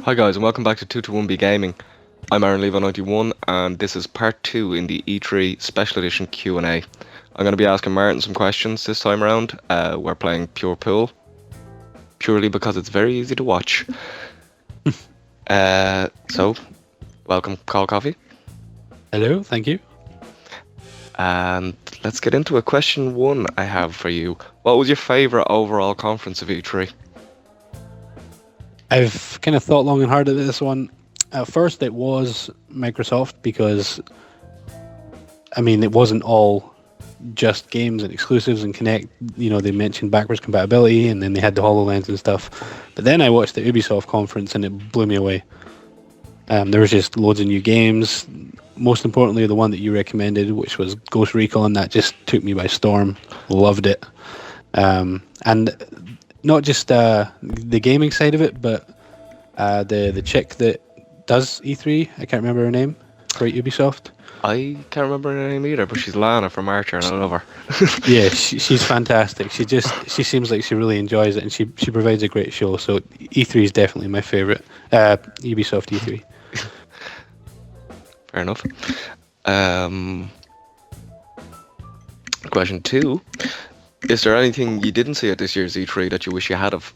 Hi guys, and welcome back to 221B Gaming. I'm Aaron Levi 91, and this is part 2 in the E3 Special Edition Q&A. I'm going to be asking Martin some questions this time around. We're playing Pure Pool, purely because it's very easy to watch. So, welcome Col Coffee. Hello, thank you. And let's get into it. Question 1 I have for you. What was your favourite overall conference of E3? I've kind of thought long and hard at this one. At first, it was Microsoft because, it wasn't all just games and exclusives and Connect. They mentioned backwards compatibility and then they had the HoloLens and stuff. But then I watched the Ubisoft conference and it blew me away. There was just loads of new games. Most importantly, the one that you recommended, which was Ghost Recon, that just took me by storm. Loved it. And not just the gaming side of it, but the chick that does E3, I can't remember her name, for Ubisoft. I can't remember her name either, but she's Lana from Archer and I love her. Yeah, she's fantastic. She seems like she really enjoys it and she provides a great show. So E3 is definitely my favourite. Ubisoft E3. Fair enough. Question 2. Is there anything you didn't see at this year's E3 that you wish you had of?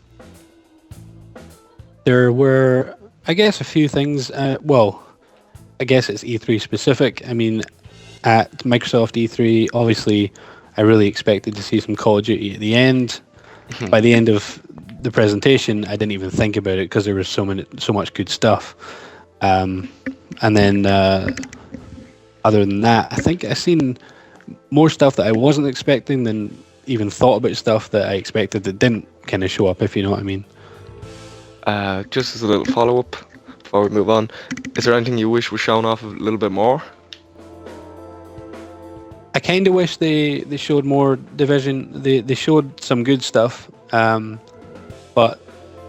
There were, I guess, a few things. I guess it's E3 specific. At Microsoft E3, obviously, I really expected to see some Call of Duty at the end. By the end of the presentation, I didn't even think about it because there was so much good stuff. And then, other than that, I think I've seen more stuff that I wasn't expecting than even thought about stuff that I expected that didn't kind of show up, if you know what I mean. Just as a little follow-up before we move on, is there anything you wish was shown off a little bit more? I kind of wish they showed more Division. They showed some good stuff, but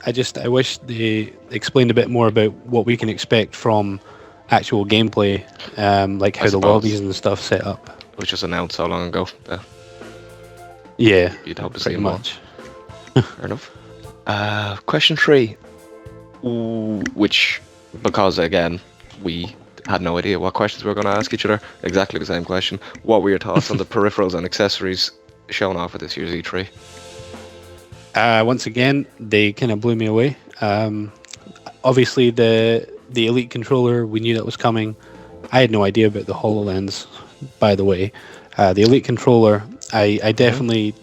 I wish they explained a bit more about what we can expect from actual gameplay, like how the lobbies and stuff set up. It was just announced so long ago. Yeah, you'd hope to pretty see more. much. Fair enough. Question 3, which, because again, we had no idea what questions we were going to ask each other. Exactly the same question. What were your thoughts on the peripherals and accessories shown off at this year's E3? Once again, they kind of blew me away. Obviously, the Elite controller, we knew that was coming. I had no idea about the HoloLens, by the way. The Elite controller, I definitely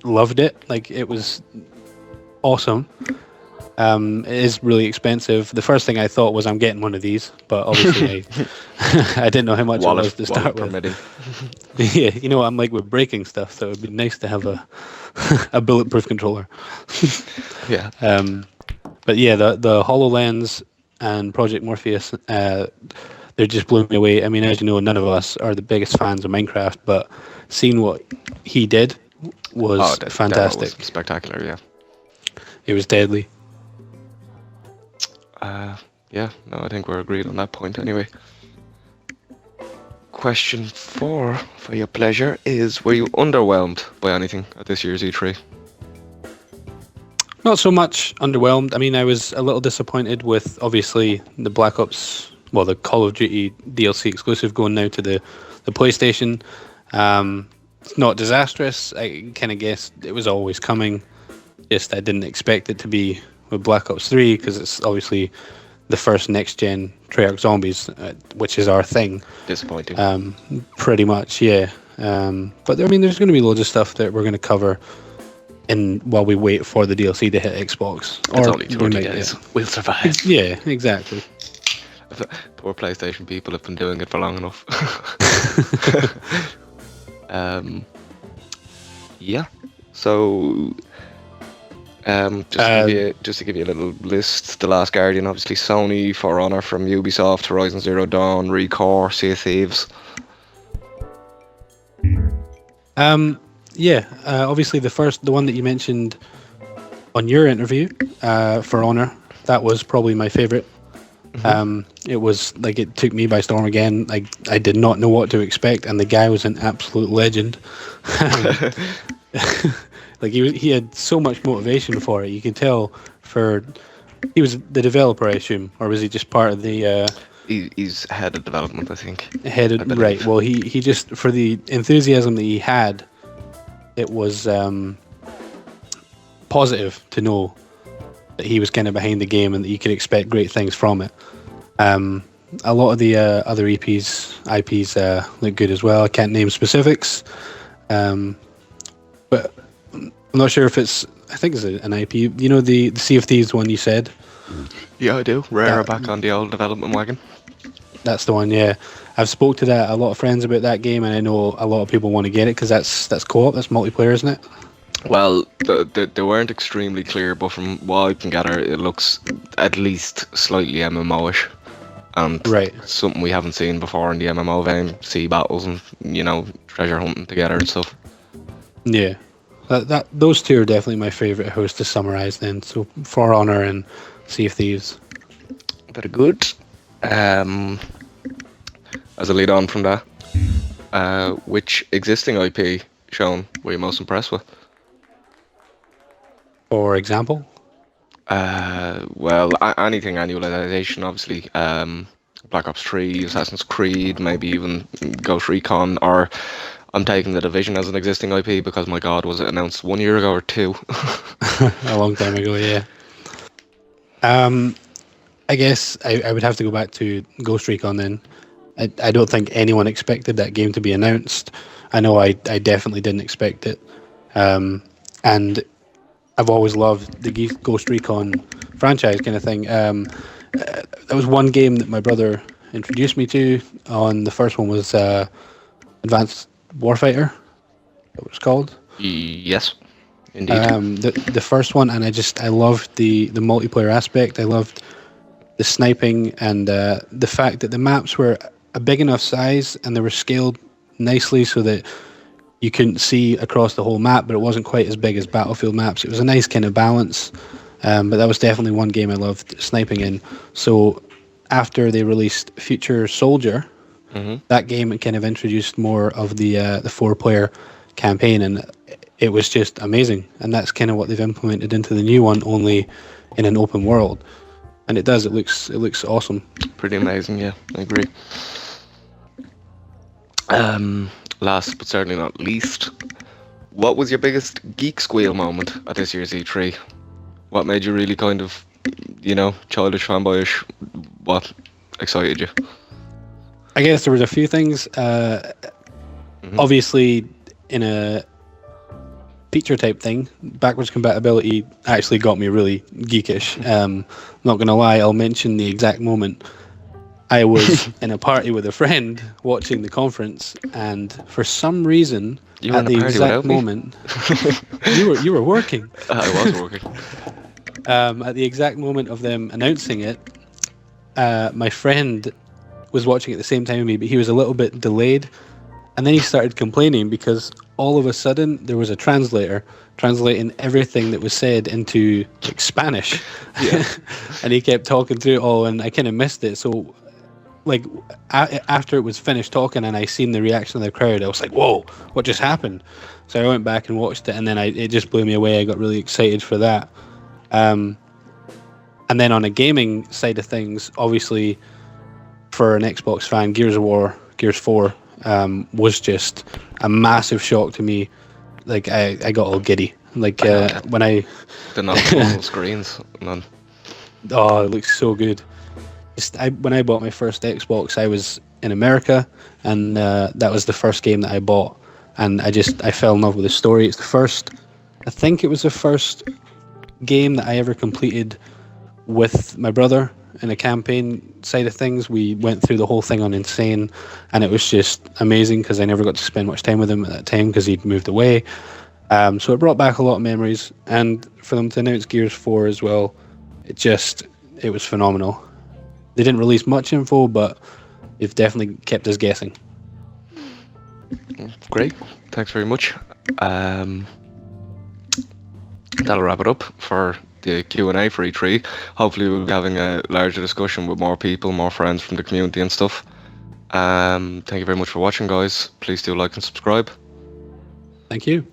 loved it. Like, it was awesome. It is really expensive. The first thing I thought was I'm getting one of these, but obviously I didn't know how much it was to start with. Yeah, I'm like with breaking stuff, so it'd be nice to have a bulletproof controller. Yeah. But yeah, the HoloLens and Project Morpheus, they're just blew me away. As you know, none of us are the biggest fans of Minecraft, but seeing what he did was fantastic. That was spectacular, yeah. It was deadly. Yeah, no, I think we're agreed on that point anyway. Question 4, for your pleasure, is were you underwhelmed by anything at this year's E3? Not so much underwhelmed. I was a little disappointed with, obviously, the Black Ops, the Call of Duty DLC exclusive going now to the PlayStation. It's not disastrous. I kind of guessed it was always coming. Just I didn't expect it to be with Black Ops 3 because it's obviously the first next-gen Treyarch Zombies, which is our thing. Disappointing. Pretty much, yeah. But there's going to be loads of stuff that we're going to cover while we wait for the DLC to hit Xbox. It's only 20 days. We'll survive. Yeah, exactly. Poor PlayStation people have been doing it for long enough. Yeah. So, just to give you a little list: The Last Guardian, obviously Sony, For Honor from Ubisoft, Horizon Zero Dawn, Recore, Sea of Thieves. Obviously the one that you mentioned on your interview, For Honor, that was probably my favorite. It was like it took me by storm again. Like I did not know what to expect, and the guy was an absolute legend. Like he had so much motivation for it. You could tell for He was the developer, I assume, or was he just part of the He's head of development, I think. I headed? Right. believe. Well, he just for the enthusiasm that he had, it was positive to know that he was kind of behind the game and that you could expect great things from it. A lot of the other IPs look good as well. I can't name specifics, but I'm not sure if it's. I think it's an IP. You know the Sea of Thieves one you said. Yeah, I do. Rare are That back on the old development wagon. that's the one. Yeah, I've spoke to that a lot of friends about that game, and I know a lot of people want to get it because that's co-op, that's multiplayer, isn't it? Well, they weren't extremely clear, but from what I can gather, it looks at least slightly MMO-ish. And Right. something we haven't seen before in the MMO vein, sea battles and, treasure hunting together and stuff. Yeah. That those two are definitely my favorite hosts to summarize. Then, so For Honor and Sea of Thieves. Very good. As a lead on from that, which existing IP, Sean, were you most impressed with? For example. Well, anything annualization, obviously. Black Ops 3, Assassin's Creed, maybe even Ghost Recon, or I'm taking The Division as an existing IP because, my God, was it announced 1 year ago or two? A long time ago, yeah. I guess I would have to go back to Ghost Recon then. I don't think anyone expected that game to be announced. I know I definitely didn't expect it. And I've always loved the Ghost Recon franchise kind of thing. There was one game that my brother introduced me to. On the first one was Advanced Warfighter. That was called. Yes, indeed. The first one, and I loved the multiplayer aspect. I loved the sniping and the fact that the maps were a big enough size and they were scaled nicely so that you couldn't see across the whole map, but it wasn't quite as big as Battlefield maps. It was a nice kind of balance, but that was definitely one game I loved sniping in. So after they released Future Soldier, that game kind of introduced more of the 4-player campaign, and it was just amazing. And that's kind of what they've implemented into the new one, only in an open world. And it does. It looks awesome. Pretty amazing, yeah, I agree. Last but certainly not least, what was your biggest geek squeal moment at this year's E3? What made you really kind of, childish, fanboyish? What excited you? I guess there was a few things. Obviously, in a feature type thing, backwards compatibility actually got me really geekish. Not gonna lie, I'll mention the exact moment. I was in a party with a friend watching the conference, and for some reason, You were at in a the party exact without me? moment, you were working. I was working. At the exact moment of them announcing it, my friend was watching at the same time as me, but he was a little bit delayed. And then he started complaining because all of a sudden there was a translator translating everything that was said into like Spanish. Yeah. And he kept talking through it all, and I kind of missed it. So, like, after it was finished talking and I seen the reaction of the crowd, I was like, whoa, what just happened? So I went back and watched it, and then it just blew me away. I got really excited for that. And then on a gaming side of things, obviously, for an Xbox fan, Gears 4 was just a massive shock to me. Like I got all giddy. Like when I The non-full screens, man. oh, it looks so good. When I bought my first Xbox, I was in America, and that was the first game that I bought, and I fell in love with the story. I think it was the first game that I ever completed with my brother in a campaign side of things. We went through the whole thing on Insane, and it was just amazing because I never got to spend much time with him at that time because he'd moved away. So it brought back a lot of memories, and for them to announce Gears 4 as well, it was phenomenal. They didn't release much info, but they've definitely kept us guessing. Great, thanks very much. That'll wrap it up for the Q&A for E3. Hopefully we'll be having a larger discussion with more people, more friends from the community and stuff. Thank you very much for watching, guys. Please do like and subscribe. Thank you.